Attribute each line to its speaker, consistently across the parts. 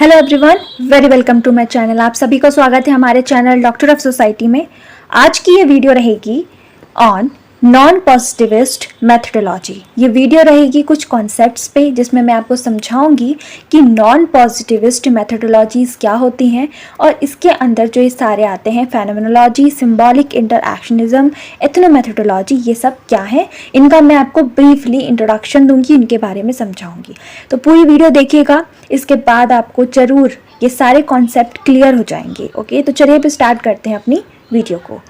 Speaker 1: Hello everyone, very welcome to my channel. आप सभी का स्वागत है हमारे चैनल डॉक्टर ऑफ सोसाइटी में। आज की ये वीडियो रहेगी ऑन नॉन पॉजिटिविस्ट मेथडोलॉजी। ये वीडियो रहेगी कुछ कॉन्सेप्ट्स पे, जिसमें मैं आपको समझाऊंगी कि नॉन पॉजिटिविस्ट मेथडोलॉजीज क्या होती हैं और इसके अंदर जो ये सारे आते हैं फेनोमेनोलॉजी, सिंबॉलिक इंटरएक्शनिज्म, एथनोमेथडोलॉजी, ये सब क्या है, इनका मैं आपको ब्रीफली इंट्रोडक्शन दूंगी, इनके बारे में समझाऊंगी। तो पूरी वीडियो देखिएगा, इसके बाद आपको ज़रूर ये सारे कॉन्सेप्ट क्लियर हो जाएंगे। ओके, तो चलिए अब स्टार्ट करते हैं अपनी वीडियो को।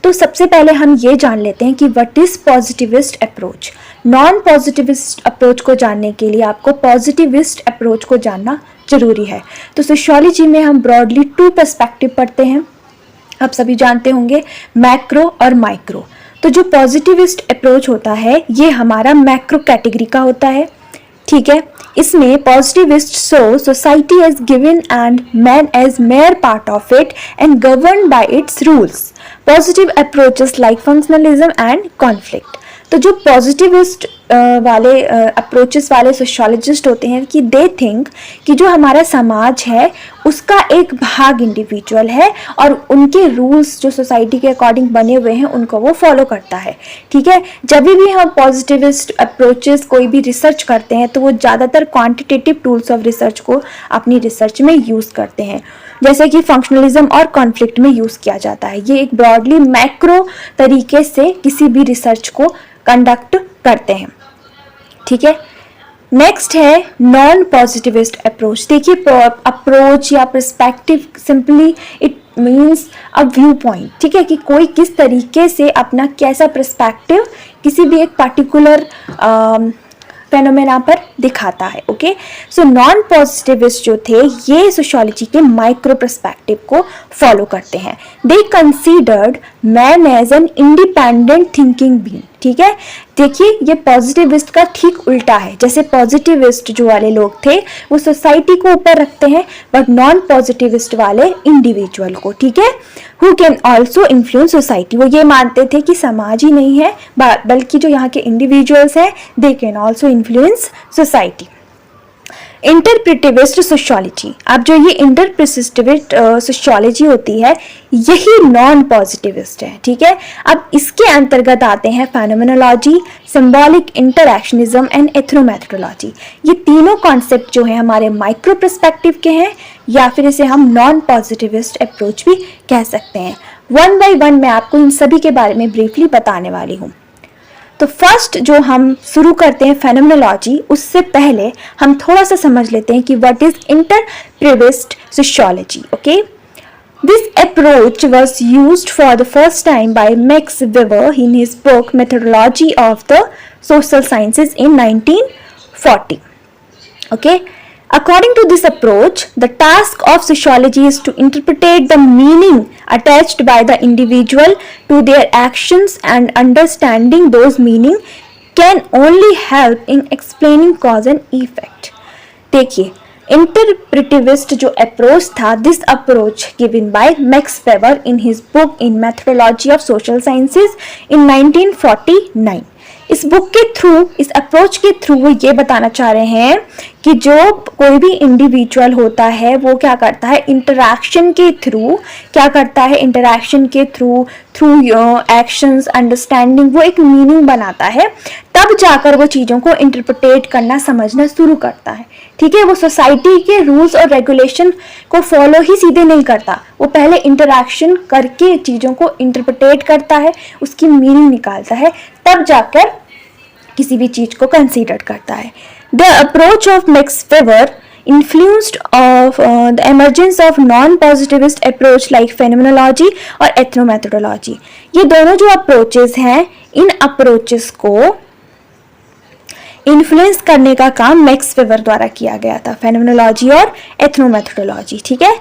Speaker 1: तो सबसे पहले हम ये जान लेते हैं कि what is positivist approach. Non positivist approach को जानने के लिए आपको पॉजिटिविस्ट अप्रोच को जानना जरूरी है। तो सोशियोलॉजी में हम ब्रॉडली 2 पर्सपेक्टिव पढ़ते हैं, आप सभी जानते होंगे, मैक्रो और माइक्रो। तो जो पॉजिटिविस्ट अप्रोच होता है ये हमारा मैक्रो कैटेगरी का होता है, ठीक है। इसमें positivist society as given and man as mere part of it and govern by its rules. Positive approaches like functionalism and conflict. तो जो पॉजिटिविस्ट वाले अप्रोचेस वाले सोशियोलॉजिस्ट होते हैं कि दे थिंक कि जो हमारा समाज है उसका एक भाग इंडिविजुअल है और उनके रूल्स जो सोसाइटी के अकॉर्डिंग बने हुए हैं उनको वो फॉलो करता है, ठीक है। जब भी हम पॉजिटिविस्ट अप्रोचेस कोई भी रिसर्च करते हैं तो वो ज़्यादातर क्वांटिटेटिव टूल्स ऑफ रिसर्च को अपनी रिसर्च में यूज़ करते हैं, जैसे कि फंक्शनलिज्म और कॉन्फ्लिक्ट में यूज़ किया जाता है। ये एक ब्रॉडली मैक्रो तरीके से किसी भी रिसर्च को कंडक्ट करते हैं, ठीक है। नेक्स्ट है नॉन पॉजिटिविस्ट अप्रोच। देखिए, अप्रोच या perspective simply it means a view point, ठीक है, कि कोई किस तरीके से अपना कैसा पर्सपेक्टिव किसी भी एक पर्टिकुलर फेनोमेना पर दिखाता है। ओके, सो नॉन पॉजिटिविस्ट जो थे ये सोशियोलॉजी के माइक्रो पर्सपेक्टिव को फॉलो करते हैं। They considered man as an independent thinking being, ठीक है। देखिए, ये पॉजिटिविस्ट का ठीक उल्टा है। जैसे पॉजिटिविस्ट जो वाले लोग थे वो सोसाइटी को ऊपर रखते हैं, बट नॉन पॉजिटिविस्ट वाले इंडिविजुअल को, ठीक है, who can also influence society. वो ये मानते थे कि समाज ही नहीं है बल्कि जो यहाँ के इंडिविजुअल्स हैं they can also influence society. Interpretivist sociology. अब जो ये इंटरप्रिटिविस्ट सोशियोलॉजी होती है यही नॉन पॉजिटिविस्ट है, ठीक है। अब इसके अंतर्गत आते हैं फेनोमेनोलॉजी, सिंबॉलिक इंटरएक्शनिज्म एंड एथनोमेथडोलॉजी। ये तीनों कॉन्सेप्ट जो है हमारे माइक्रो पर्सपेक्टिव के हैं या फिर इसे हम नॉन पॉजिटिविस्ट अप्रोच भी कह सकते हैं। 1 बाय 1 मैं आपको इन सभी के बारे में ब्रीफली बताने वाली हूँ। तो फर्स्ट जो हम शुरू करते हैं फेनोमेनोलॉजी, उससे पहले हम थोड़ा सा समझ लेते हैं कि what is interpretivist sociology. Okay, this approach was used for the first time by Max Weber in his book methodology of the social sciences in 1940। Okay, according to this approach, the task of sociology is to interpret the meaning attached by the individual to their actions, and understanding those meaning can only help in explaining cause and effect. देखिए, इंटरप्रिटिविस्ट जो approach था, this approach given by Max Weber in his book in methodology of social sciences इन 1949। इस book के through, इस approach के through वो ये बताना चाह रहे हैं कि जो कोई भी इंडिविजुअल होता है वो क्या करता है, इंटरैक्शन के थ्रू क्या करता है, इंटरैक्शन के थ्रू एक्शंस, अंडरस्टैंडिंग, वो एक मीनिंग बनाता है, तब जाकर वो चीज़ों को इंटरप्रिटेट करना, समझना शुरू करता है, ठीक है। वो सोसाइटी के रूल्स और रेगुलेशन को फॉलो ही सीधे नहीं करता, वो पहले इंटरैक्शन करके चीज़ों को इंटरप्रिटेट करता है, उसकी मीनिंग निकालता है, तब जाकर किसी भी चीज़ को कंसीडर करता है। The approach of max weber influenced of the emergence of non-positivist approach like phenomenology और ethnomethodology। ये दोनों जो अप्रोचेस हैं, इन अप्रोचेस को इन्फ्लुएंस करने का काम मैक्स वेबर द्वारा किया गया था, फेनोमेनोलॉजी और एथनोमेथोडोलॉजी, ठीक है।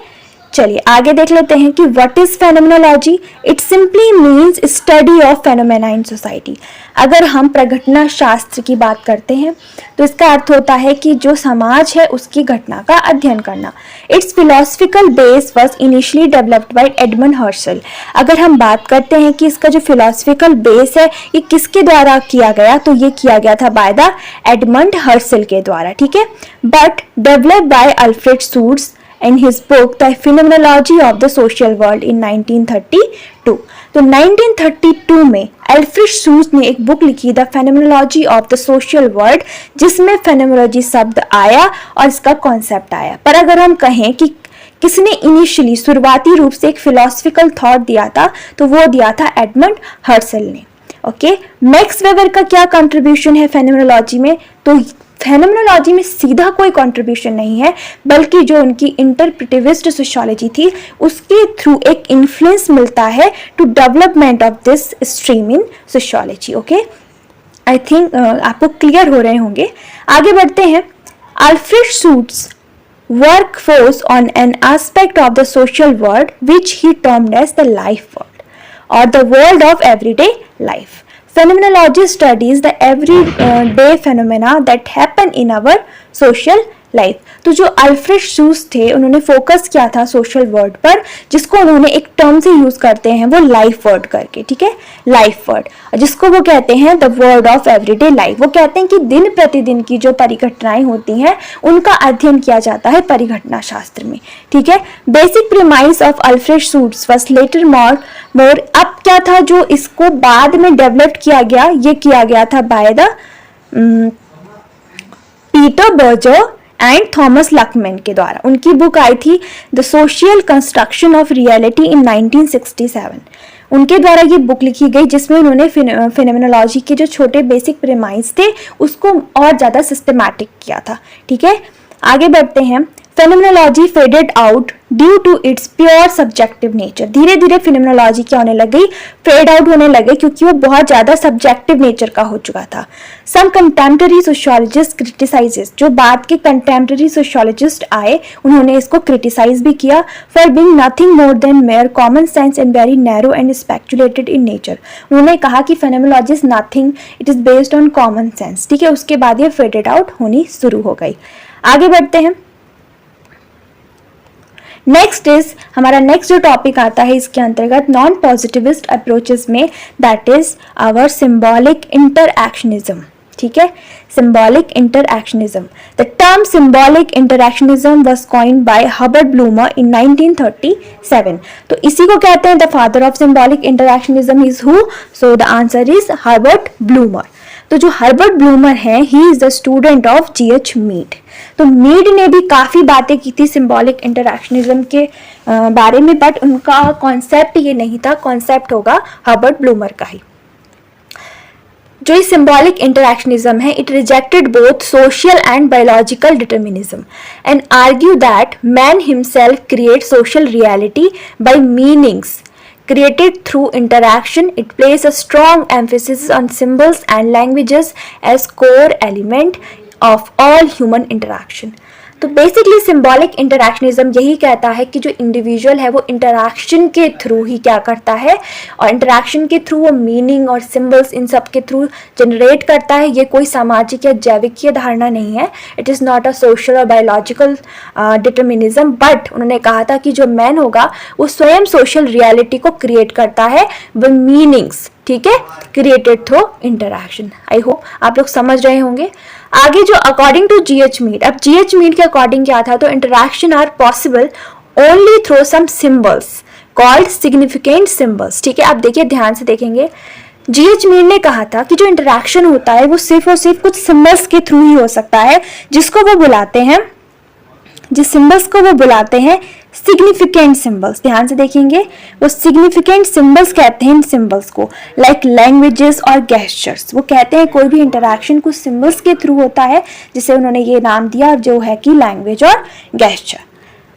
Speaker 1: चलिए आगे देख लेते हैं कि what is phenomenology. It simply means study of phenomena in society. अगर हम प्रघटना शास्त्र की बात करते हैं तो इसका अर्थ होता है कि जो समाज है उसकी घटना का अध्ययन करना। Its philosophical base was initially developed by Edmund Husserl. अगर हम बात करते हैं कि इसका जो फिलोसफिकल बेस है ये किसके द्वारा किया गया, तो ये किया गया था बाय द एडमंड हर्सल के द्वारा, ठीक है। But developed by Alfred suits in his book The Phenomenology of the Social World in 1932. तो 1932 में एल्फ्रेड सूज ने एक बुक लिखी the phenomenology of the social world, जिसमें फेनोमेनोलॉजी शब्द आया और इसका कॉन्सेप्ट आया। पर अगर हम कहें कि किसने इनिशियली शुरुआती रूप से एक फिलोसफिकल थॉट दिया था, तो वो दिया था एडमंड हर्सल ने। ओके, मैक्स वेबर का क्या कंट्रीब्यूशन है फेनोमेनोलॉजी में? तो फेनोमेनोलॉजी में सीधा कोई कंट्रीब्यूशन नहीं है, बल्कि जो उनकी इंटरप्रेटिविस्ट सोशियोलॉजी थी उसके थ्रू एक इन्फ्लुएंस मिलता है to development of this stream in sociology. Okay, I think आपको क्लियर हो रहे होंगे। आगे बढ़ते हैं। अल्फ्रेड सूज work force on an aspect of the social world which he termed as the life world or the world of everyday life. Phenomenology studies the everyday phenomena that happen in our social life. तो जो Alfred सूज थे उन्होंने focus किया था social word पर, जिसको उन्होंने एक टर्म से यूज करते हैं वो लाइफ वर्ड करके, ठीक है, लाइफ वर्ड, जिसको वो कहते हैं the word of everyday life. वो कहते हैं कि दिन प्रतिदिन की जो परिघटनाएं होती हैं उनका अध्ययन किया जाता है परिघटना शास्त्र में, ठीक है। बेसिक प्रीमाइस ऑफ अल्फ्रेड सूज वाज लेटर मोर अब क्या था जो इसको बाद में डेवलप किया गया, ये किया गया था by the Peter Berger and Thomas Luckmann के द्वारा। उनकी बुक आई थी the social construction of reality in 1967। उनके द्वारा ये बुक लिखी गई जिसमें उन्होंने फेनोमेनोलॉजी के जो छोटे बेसिक प्रीमाइस थे उसको और ज़्यादा सिस्टमैटिक किया था, ठीक है। आगे बढ़ते हैं। Phenomenology faded out due to its pure subjective nature. धीरे धीरे फेनोमेनोलॉजी क्या होने लग गई, फेड आउट होने लगे, क्योंकि वो बहुत ज़्यादा सब्जेक्टिव नेचर का हो चुका था। सम कंटेम्प्रेरी सोशियोलॉजिस्ट क्रिटिसाइजेस, जो बाद के कंटेम्प्रेरी सोशियोलॉजिस्ट आए उन्होंने इसको क्रिटिसाइज भी किया for being nothing more than mayor common sense and very narrow and speculated in nature. उन्होंने कहा कि phenomenology is nothing, it is based on common sense, ठीक है। उसके बाद ये फेडेड आउट होनी शुरू हो गई। आगे बढ़ते हैं। नेक्स्ट इज हमारा नेक्स्ट जो टॉपिक आता है इसके अंतर्गत नॉन पॉजिटिविस्ट अप्रोचेस में, दैट इज आवर सिंबॉलिक इंटरएक्शनिज्म, ठीक है, symbolic interactionism. The term symbolic interactionism was coined by Herbert Blumer in 1937. तो इसी को कहते हैं the father of symbolic interactionism is who? So the answer is Herbert Blumer. तो जो हर्बर्ट ब्लूमर है he is the student of G.H. Mead. तो Mead ने भी काफ़ी बातें की थी सिंबॉलिक इंटरैक्शनिज्म के बारे में, बट उनका कॉन्सेप्ट ये नहीं था, कॉन्सेप्ट होगा हर्बर्ट ब्लूमर का ही। जो ये सिंबॉलिक इंटरैक्शनिज्म है, it rejected both social and biological determinism and argue that man himself create social reality by meanings created through interaction. It places a strong emphasis on symbols and languages as core element of all human interaction. तो basically symbolic interactionism यही कहता है कि जो individual है वो interaction के through ही क्या करता है, और इंटरैक्शन के थ्रू वो मीनिंग और सिंबल्स इन सब के थ्रू जनरेट करता है। ये कोई सामाजिक या जैविकीय धारणा नहीं है, it is not a social और बायोलॉजिकल डिटर्मिनिज्म। बट उन्होंने कहा था कि जो मैन होगा वो स्वयं सोशल रियलिटी को क्रिएट करता है विद मीनिंग्स, ठीक है, created through interaction. I hope आप लोग समझ रहे होंगे। आगे जो अकॉर्डिंग टू G.H. मीड, अब G.H. मीड के अकॉर्डिंग क्या था, तो interaction are possible only through some symbols called significant symbols, ठीक है। आप देखिए, ध्यान से देखेंगे, G.H. मीड ने कहा था कि जो इंटरैक्शन होता है वो सिर्फ और सिर्फ कुछ सिंबल्स के थ्रू ही हो सकता है, जिसको वो बुलाते हैं, जिस सिंबल्स को वो बुलाते हैं सिग्निफिकेंट सिंबल्स। ध्यान से देखेंगे, वो सिग्निफिकेंट सिंबल्स कहते हैं इन सिंबल्स को, लाइक लैंग्वेजेस और गेस्चर्स। वो कहते हैं कोई भी इंटरैक्शन कुछ सिंबल्स के थ्रू होता है, जिसे उन्होंने ये नाम दिया जो है कि लैंग्वेज और gesture.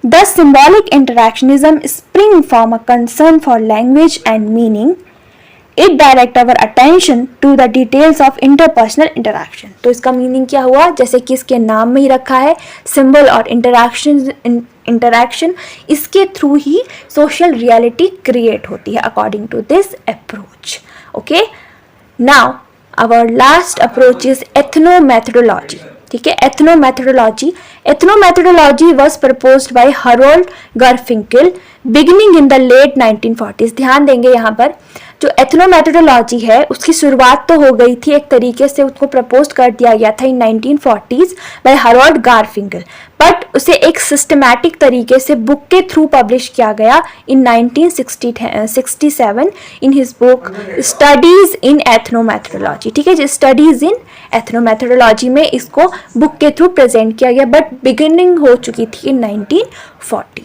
Speaker 1: The symbolic interactionism spring from a concern for language and meaning. It direct our attention to the details of interpersonal interaction. तो इसका मीनिंग क्या हुआ, जैसे कि इसके नाम में ही रखा है, सिंबल और इंटरैक्शन, इसके थ्रू ही सोशल रियलिटी क्रिएट होती है according to this approach. Okay, now our last approach is ethnomethodology, ठीक है। Ethnomethodology was proposed by Harold Garfinkel beginning in the late 1940s। ध्यान देंगे यहाँ पर, जो एथनोमेथोडोलॉजी है उसकी शुरुआत तो हो गई थी, एक तरीके से उसको प्रपोज कर दिया गया था इन 1940s बाय हारोल्ड गारफिंकल, बट उसे एक सिस्टमैटिक तरीके से बुक के थ्रू पब्लिश किया गया in 1967 in his book studies in ethnomethodology. ठीक है जी, स्टडीज इन एथनोमेथोडोलॉजी में इसको बुक के थ्रू प्रेजेंट किया गया, बट बिगिनिंग हो चुकी थी इन 1940।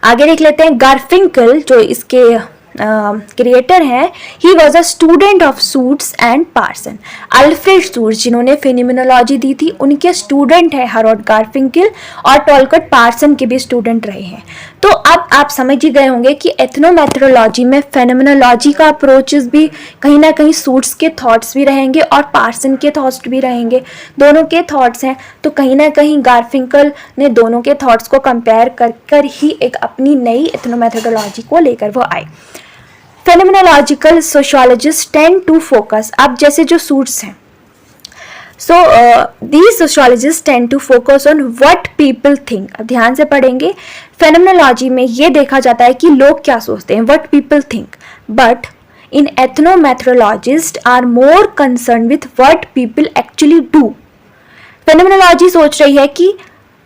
Speaker 1: आगे देख लेते हैं, गारफिंकल जो इसके क्रिएटर हैं, he was a student of Schutz and Parson. Alfred Schutz जिन्होंने फिनोमेनोलॉजी दी थी उनके स्टूडेंट है हारोल्ड गारफिंकल, और टॉलकट पार्सन के भी स्टूडेंट रहे हैं। तो अब आप समझ ही गए होंगे कि एथनोमेथोडोलॉजी में फेनोमेनोलॉजी का अप्रोचेस भी कहीं ना कहीं सूट्स के थॉट्स भी रहेंगे और पार्सन के थॉट्स भी रहेंगे, दोनों के थॉट्स हैं। तो कहीं ना कहीं गारफिंकल ने दोनों के थॉट्स को कंपेयर कर ही एक अपनी नई एथनोमेथोडोलॉजी को लेकर वो आए। Phenomenological sociologist tend to focus, अब जैसे जो सूट्स हैं, सो these sociologists tend to focus on what people think। अब ध्यान से पढ़ेंगे, फेनोमेनोलॉजी में ये देखा जाता है कि लोग क्या सोचते हैं, what people think, but in ethnometrologists are more concerned with what people actually do। Phenomenology सोच रही है कि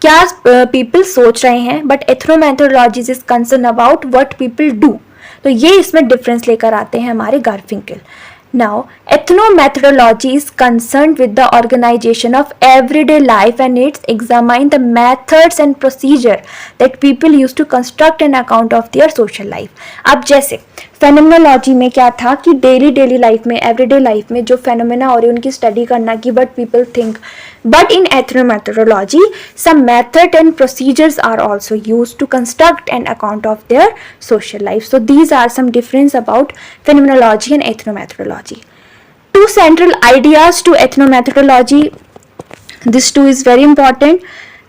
Speaker 1: क्या people सोच रहे हैं, but ethnometrology is concerned about what people do। तो ये इसमें डिफरेंस लेकर आते हैं हमारे गारफिंकल। Now, ethnomethodology is concerned with the organization of everyday life and it's examine the methods and procedure that people use to construct an account of their social life। अब जैसे phenomenology में क्या था कि डेली लाइफ में, everyday life में जो phenomena हो रही है उनकी स्टडी करना कि what people think, but in ethnomethodology some method and procedures are also used to construct an account of their social life। So these are some difference about phenomenology and ethnomethodology। Two central ideas to ethnomethodology, this too is very important।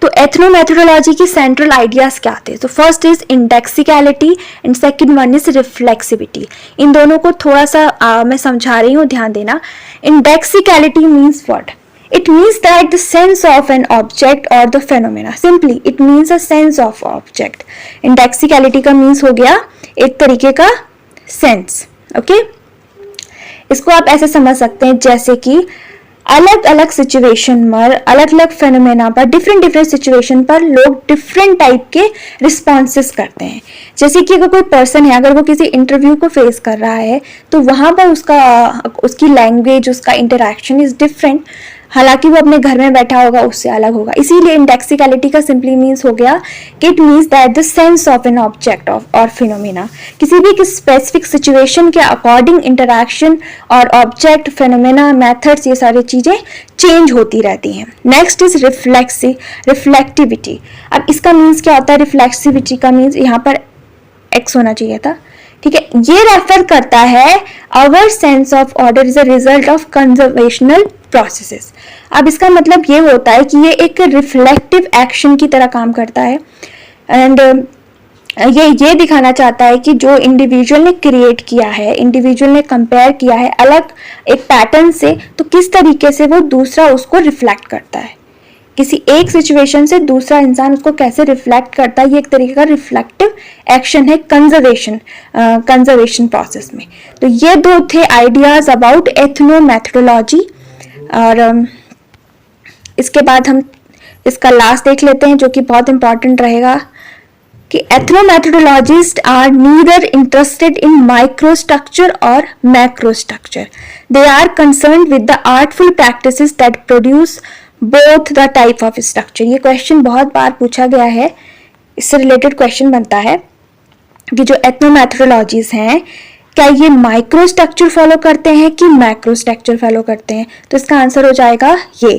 Speaker 1: तो एथनोमेथोडोलॉजी की central ideas क्या थे? तो first is indexicality and second one is reflexivity. इन दोनों को थोड़ा सा मैं समझा रही हूँ, ध्यान देना। Indexicality means what? It means that the sense of an object or the phenomena, simply it means a sense of object। indexicality का means हो गया एक तरीके का sense, okay? इसको आप ऐसे समझ सकते हैं जैसे कि अलग अलग सिचुएशन पर, अलग अलग फेनोमेना पर, डिफरेंट सिचुएशन पर लोग डिफरेंट टाइप के रिस्पॉन्सेस करते हैं। जैसे कि अगर कोई पर्सन है, अगर वो किसी इंटरव्यू को फेस कर रहा है तो वहाँ पर उसकी लैंग्वेज, उसका इंटरेक्शन इज डिफरेंट, हालांकि वो अपने घर में बैठा होगा उससे अलग होगा। इसीलिए इंडेक्सिकलिटी का सिंपली मीन्स हो गया कि it means that the sense of an object और फिनोमेना, किसी भी स्पेसिफिक सिचुएशन के अकॉर्डिंग इंटरेक्शन और ऑब्जेक्ट, फिनोमेना, मेथड्स, ये सारी चीजें चेंज होती रहती हैं। Next is reflectivity. अब इसका मीन्स क्या होता है? रिफ्लेक्सिविटी का मीन्स यहाँ पर एक्स होना चाहिए था, ठीक है। ये रेफर करता है our sense of order is a result of conversational processes. अब इसका मतलब ये होता है कि ये एक रिफ्लेक्टिव एक्शन की तरह काम करता है एंड ये दिखाना चाहता है कि जो इंडिविजुअल ने क्रिएट किया है, इंडिविजुअल ने कंपेयर किया है अलग एक पैटर्न से, तो किस तरीके से वो दूसरा उसको रिफ्लेक्ट करता है। किसी एक सिचुएशन से दूसरा इंसान उसको कैसे रिफ्लेक्ट करता है, ये एक तरीके का रिफ्लेक्टिव एक्शन है कंजर्वेशन प्रोसेस में। तो ये दो थे आइडियाज अबाउट एथनोमेथोडोलॉजी। और इसके बाद हम इसका लास्ट देख लेते हैं जो कि बहुत इंपॉर्टेंट रहेगा कि ethnomethodologists are neither interested in micro structure और macro structure. They are concerned with the artful practices that produce both the type of structure. ये क्वेश्चन बहुत बार पूछा गया है, इससे रिलेटेड क्वेश्चन बनता है कि जो एथनोमेथोडोलॉजीज हैं क्या ये माइक्रो स्ट्रक्चर फॉलो करते हैं कि मैक्रो स्ट्रक्चर फॉलो करते हैं? तो इसका आंसर हो जाएगा ये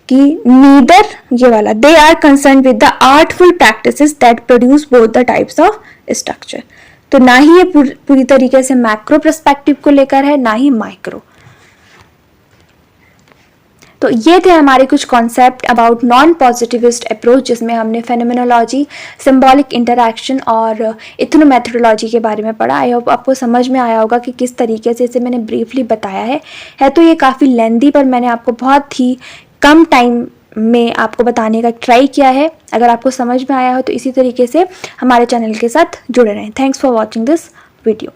Speaker 1: कि नीदर, ये वाला, they are concerned with the artful practices that produce both the types of structure. तो ना ही ये पूरी तरीके से मैक्रो पर्सपेक्टिव को लेकर है, ना ही माइक्रो। तो ये थे हमारे कुछ concept about non positivist approach, जिसमें हमने फेनोमेनोलॉजी, सिंबॉलिक इंटरैक्शन और एथनोमेथोडोलॉजी के बारे में पढ़ा। आई होप आपको समझ में आया होगा कि किस तरीके से इसे मैंने ब्रीफली बताया है तो ये काफ़ी लेंदी, पर मैंने आपको बहुत ही कम टाइम में आपको बताने का ट्राई किया है। अगर आपको समझ में आया हो तो इसी तरीके से हमारे चैनल के साथ जुड़े रहें। Thanks for watching this video.